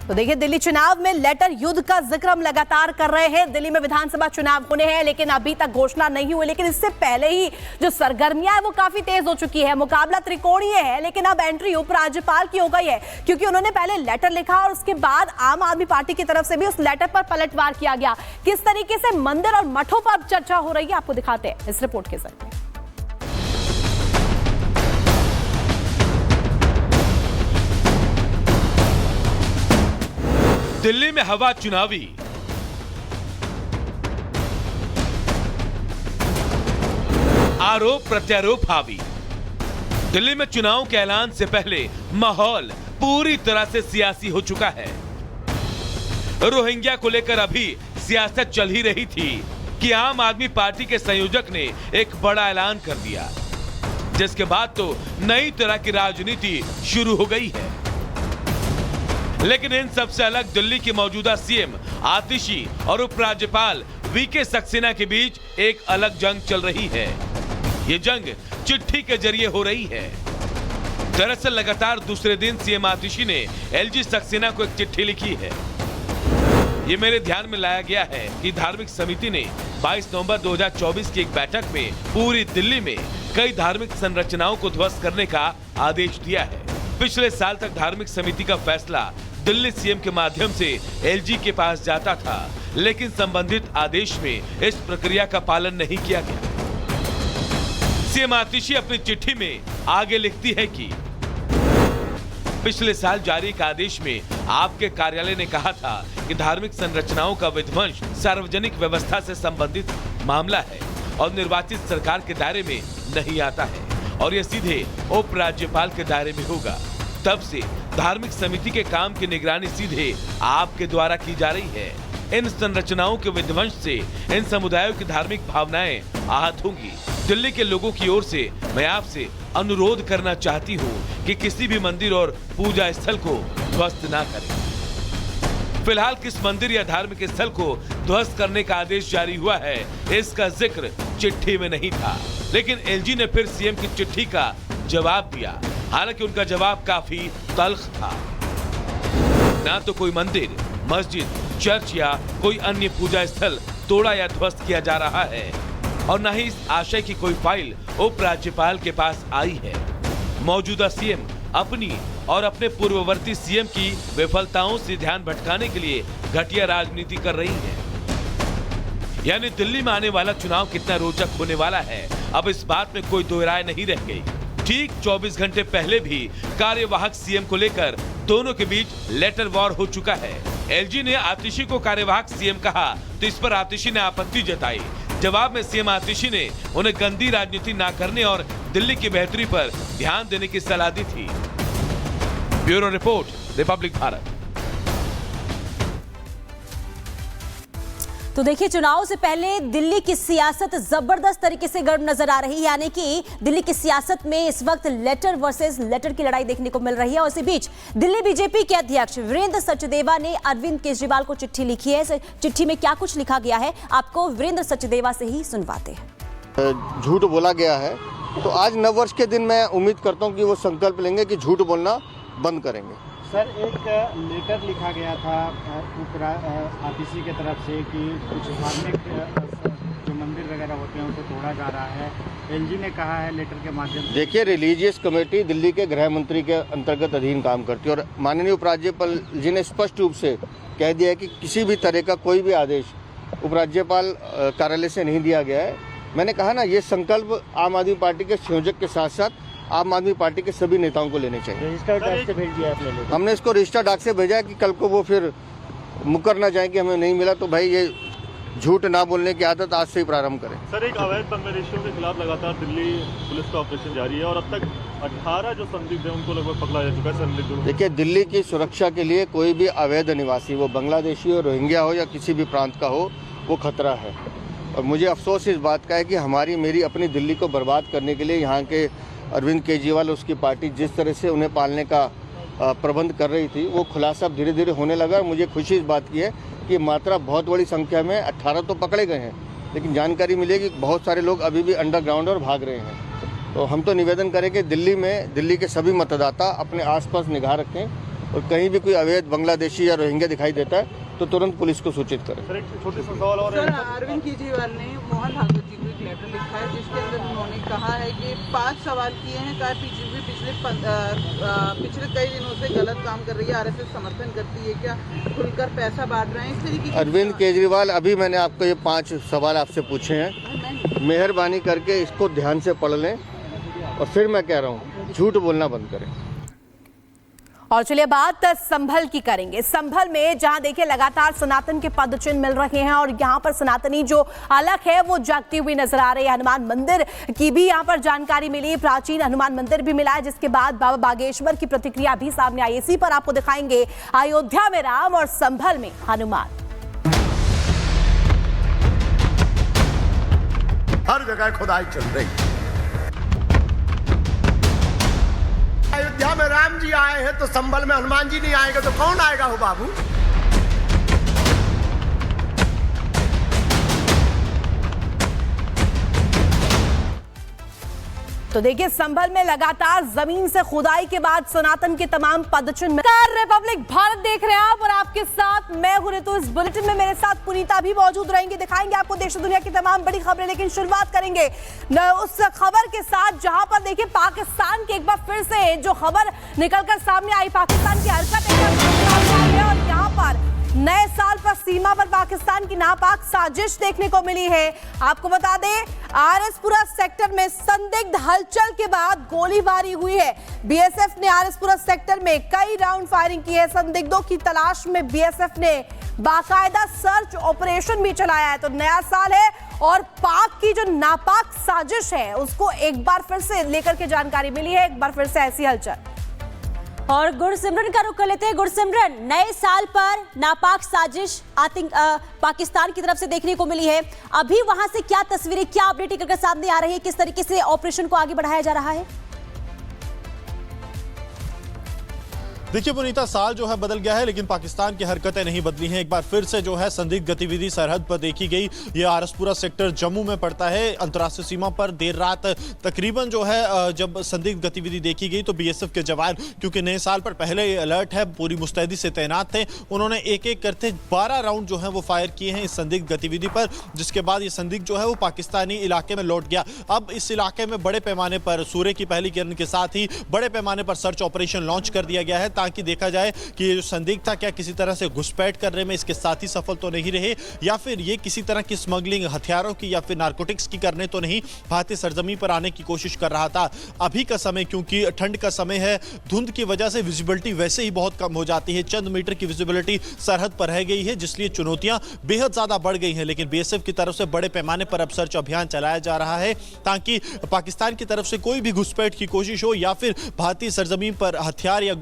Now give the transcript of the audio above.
तो देखिए, दिल्ली चुनाव में लेटर युद्ध का जिक्र हम लगातार कर रहे हैं। दिल्ली में विधानसभा चुनाव होने हैं, लेकिन अभी तक घोषणा नहीं हुई। लेकिन इससे पहले ही जो सरगर्मियां है वो काफी तेज हो चुकी है। मुकाबला त्रिकोणीय है, लेकिन अब एंट्री उपराज्यपाल की हो गई है, क्योंकि उन्होंने पहले लेटर लिखा और उसके बाद आम आदमी पार्टी की तरफ से भी उस लेटर पर पलटवार किया गया। किस तरीके से मंदिर और मठों पर चर्चा हो रही है, आपको दिखाते हैं इस रिपोर्ट के जरिए। दिल्ली में हवा चुनावी। आरोप प्रत्यारोप हावी। दिल्ली में चुनाव के ऐलान से पहले माहौल पूरी तरह से सियासी हो चुका है। रोहिंग्या को लेकर अभी सियासत चल ही रही थी कि आम आदमी पार्टी के संयोजक ने एक बड़ा ऐलान कर दिया, जिसके बाद तो नई तरह की राजनीति शुरू हो गई है। लेकिन इन सबसे अलग दिल्ली की मौजूदा सीएम आतिशी और उपराज्यपाल वीके सक्सेना के बीच एक अलग जंग चल रही है। ये जंग चिट्ठी के जरिए हो रही है। दरअसल लगातार दूसरे दिन सीएम आतिशी ने एलजी सक्सेना को एक चिट्ठी लिखी है। ये मेरे ध्यान में लाया गया है कि धार्मिक समिति ने 22 नवंबर 2024 की एक बैठक में पूरी दिल्ली में कई धार्मिक संरचनाओं को ध्वस्त करने का आदेश दिया है। पिछले साल तक धार्मिक समिति का फैसला दिल्ली सीएम के माध्यम से एलजी के पास जाता था, लेकिन संबंधित आदेश में इस प्रक्रिया का पालन नहीं किया गया। सीएम आतिशी अपनी चिट्ठी में आगे लिखती है कि पिछले साल जारी एक आदेश में आपके कार्यालय ने कहा था कि धार्मिक संरचनाओं का विध्वंस सार्वजनिक व्यवस्था से संबंधित मामला है और निर्वाचित सरकार के दायरे में नहीं आता है और यह सीधे उपराज्यपाल के दायरे में होगा। तब से धार्मिक समिति के काम की निगरानी सीधे आपके द्वारा की जा रही है। इन संरचनाओं के विध्वंस से इन समुदायों की धार्मिक भावनाएं आहत होंगी। दिल्ली के लोगों की ओर से मैं आपसे अनुरोध करना चाहती हूं कि किसी भी मंदिर और पूजा स्थल को ध्वस्त ना करें। फिलहाल किस मंदिर या धार्मिक स्थल को ध्वस्त करने का आदेश जारी हुआ है, इसका जिक्र चिट्ठी में नहीं था। लेकिन एलजी ने फिर सीएम की चिट्ठी का जवाब दिया। हालांकि उनका जवाब काफी तल्ख था। ना तो कोई मंदिर, मस्जिद, चर्च या कोई अन्य पूजा स्थल तोड़ा या ध्वस्त किया जा रहा है और न ही इस आशय की कोई फाइल उपराज्यपाल के पास आई है। मौजूदा सीएम अपनी और अपने पूर्ववर्ती सीएम की विफलताओं से ध्यान भटकाने के लिए घटिया राजनीति कर रही है। यानी दिल्ली में आने वाला चुनाव कितना रोचक होने वाला है, अब इस बात में कोई दो राय नहीं रह गई। ठीक 24 घंटे पहले भी कार्यवाहक सीएम को लेकर दोनों के बीच लेटर वॉर हो चुका है। एलजी ने आतिशी को कार्यवाहक सीएम कहा तो इस पर आतिशी ने आपत्ति जताई। जवाब में सीएम आतिशी ने उन्हें गंदी राजनीति ना करने और दिल्ली की बेहतरी पर ध्यान देने की सलाह दी थी। Bureau report, Republic Bharat. तो देखिए, चुनाव से पहले दिल्ली की सियासत जबरदस्त तरीके से गर्म नजर आ रही है। यानी कि दिल्ली की सियासत में इस वक्त लेटर वर्सेस लेटर की लड़ाई देखने को मिल रही है। और इसी बीच दिल्ली बीजेपी के अध्यक्ष वीरेंद्र सचदेवा ने अरविंद केजरीवाल को चिट्ठी लिखी है। इस चिट्ठी में क्या कुछ लिखा गया है, आपको वीरेंद्र सचदेवा से ही सुनवाते हैं। झूठ बोला गया है, तो आज नववर्ष के दिन मैं उम्मीद करता हूँ कि वो संकल्प लेंगे कि झूठ बोलना बंद करेंगे। सर, एक लेटर लिखा गया था आतिशी के तरफ से कि कुछ धार्मिक जो मंदिर वगैरह होते हैं उनको तोड़ा जा रहा है। एलजी ने कहा है लेटर के माध्यम से। देखिए, रिलीजियस कमेटी दिल्ली के गृह मंत्री के अंतर्गत अधीन काम करती है और माननीय उपराज्यपाल जी ने स्पष्ट रूप से कह दिया है कि किसी भी तरह का कोई भी आदेश उपराज्यपाल कार्यालय से नहीं दिया गया है। मैंने कहा ना, ये संकल्प आम आदमी पार्टी के संयोजक के साथ साथ आम आदमी पार्टी के सभी नेताओं को लेने चाहिए। रजिस्टर्ड डाक से भेज दिया आपने? हमने इसको रजिस्टर्ड डाक से भेजा कि कल को वो फिर मुकर ना जाए कि हमें नहीं मिला, तो भाई ये झूठ ना बोलने की आदत आज से ही प्रारंभ करें। सर, एक अवैध बांग्लादेशियों के खिलाफ लगातार दिल्ली पुलिस का ऑपरेशन जारी है और अब तक 18 जो संदिग्ध हैं उनको लगभग पकड़ा जा चुका है। संदिग्ध, देखिए, दिल्ली की सुरक्षा के लिए कोई भी अवैध निवासी, वो बांग्लादेशी हो, रोहिंग्या हो या किसी भी प्रांत का हो, वो खतरा है। और मुझे अफसोस इस बात का है कि मेरी अपनी दिल्ली को बर्बाद करने के लिए यहाँ के अरविंद केजरीवाल, उसकी पार्टी जिस तरह से उन्हें पालने का प्रबंध कर रही थी, वो खुलासा धीरे धीरे होने लगा। मुझे खुशी इस बात की है कि मात्रा बहुत बड़ी संख्या में 18 तो पकड़े गए हैं, लेकिन जानकारी मिली है कि बहुत सारे लोग अभी भी अंडरग्राउंड और भाग रहे हैं। तो हम तो निवेदन करें कि दिल्ली के सभी मतदाता अपने आसपास निगाह रखें और कहीं भी कोई अवैध बांग्लादेशी या रोहिंग्या दिखाई देता है तो तुरंत पुलिस को सूचित करें। सर, एक छोटे सा सवाल और सर, है। अरविंद केजरीवाल ने मोहन भागवत जी को एक लेटर लिखा है जिसके अंदर उन्होंने कहा है कि 5 सवाल किए हैं। कहा बीजेपी पिछले कई दिनों से गलत काम कर रही है, आरएसएस समर्थन करती है, क्या खुलकर पैसा बांट रहे हैं, इस तरीके की। अरविंद केजरीवाल, अभी मैंने आपको ये 5 सवाल आपसे पूछे हैं, मेहरबानी करके इसको ध्यान से पढ़ लें और फिर मैं कह रहा हूँ झूठ बोलना बंद करें। और चलिए बात संभल की करेंगे। संभल में जहां देखिए लगातार सनातन के पदचिन्ह मिल रहे हैं और यहां पर सनातनी जो अलग है वो जागती हुई नजर आ रही है। हनुमान मंदिर की भी यहां पर जानकारी मिली, प्राचीन हनुमान मंदिर भी मिला है, जिसके बाद बाबा बागेश्वर की प्रतिक्रिया भी सामने आई। इसी पर आपको दिखाएंगे अयोध्या में राम और संभल में हनुमान। हर जगह खुदाई चल रही। अयोध्या में राम जी आए हैं तो संभल में हनुमान जी नहीं आएंगे तो कौन आएगा हो बाबू? तो देखिए संभल में लगातार जमीन से खुदाई के बाद सनातन के तमाम पदचिन्ह। रिपब्लिक भारत देख रहे हैं आप और आपके साथ मैं हूं ऋतु। इस बुलेटिन में मेरे साथ पुनीता भी मौजूद रहेंगी, दिखाएंगे आपको देश और दुनिया की तमाम बड़ी खबरें। लेकिन शुरुआत करेंगे उस खबर के साथ जहां पर देखिए पाकिस्तान की एक बार फिर से जो खबर निकलकर सामने आई, पाकिस्तान की हरकत है और यहाँ पर नए साल पर सीमा पर पाकिस्तान की नापाक साजिश देखने को मिली है। आपको बता दें आरएसपुरा सेक्टर में संदिग्ध हलचल के बाद गोलीबारी हुई है। बीएसएफ ने आरएसपुरा सेक्टर में कई राउंड फायरिंग की है। संदिग्धों की तलाश में बीएसएफ ने बाकायदा सर्च ऑपरेशन भी चलाया है। तो नया साल है और पाक की जो नापाक साजिश है उसको एक बार फिर से लेकर के जानकारी मिली है, एक बार फिर से ऐसी हलचल। और गुरसिमरन का रुख कर लेते हैं। गुरसिमरन, नए साल पर नापाक साजिश पाकिस्तान की तरफ से देखने को मिली है। अभी वहां से क्या तस्वीरें, क्या अपडेट निकलकर सामने आ रही है, किस तरीके से ऑपरेशन को आगे बढ़ाया जा रहा है? देखिए पुनीता, साल जो है बदल गया है लेकिन पाकिस्तान की हरकतें नहीं बदली हैं। एक बार फिर से जो है संदिग्ध गतिविधि सरहद पर देखी गई। ये आरएसपुरा सेक्टर जम्मू में पड़ता है, अंतर्राष्ट्रीय सीमा पर। देर रात तकरीबन जो है जब संदिग्ध गतिविधि देखी गई तो बीएसएफ के जवान, क्योंकि नए साल पर पहले अलर्ट है, पूरी मुस्तैदी से तैनात थे, उन्होंने एक एक करते 12 राउंड जो है वो फायर किए हैं इस संदिग्ध गतिविधि पर, जिसके बाद ये संदिग्ध जो है वो पाकिस्तानी इलाके में लौट गया। अब इस इलाके में बड़े पैमाने पर सूर्य की पहली किरण के साथ ही बड़े पैमाने पर सर्च ऑपरेशन लॉन्च कर दिया गया है ताकि देखा जाए कि ये जो संदिग्ध था क्या किसी तरह से घुसपैठ करने में इसके साथी सफल तो नहीं रहे, या फिर ये किसी तरह की स्मगलिंग, हथियारों की या फिर नारकोटिक्स की करने तो नहीं भारतीय सरजमी पर आने की कोशिश कर रहा था। अभी का समय, क्योंकि ठंड का समय है, धुंध की वजह से विजिबिलिटी वैसे ही बहुत कम हो जाती है, चंद मीटर की विजिबिलिटी सरहद पर रह गई है, जिसलिए चुनौतियां बेहद ज्यादा बढ़ गई हैं। लेकिन बीएसएफ की तरफ से बड़े पैमाने पर अब सर्च अभियान चलाया जा रहा है ताकि पाकिस्तान की तरफ से कोई भी घुसपैठ की कोशिश हो या फिर भारतीय सरजमीन पर हथियार या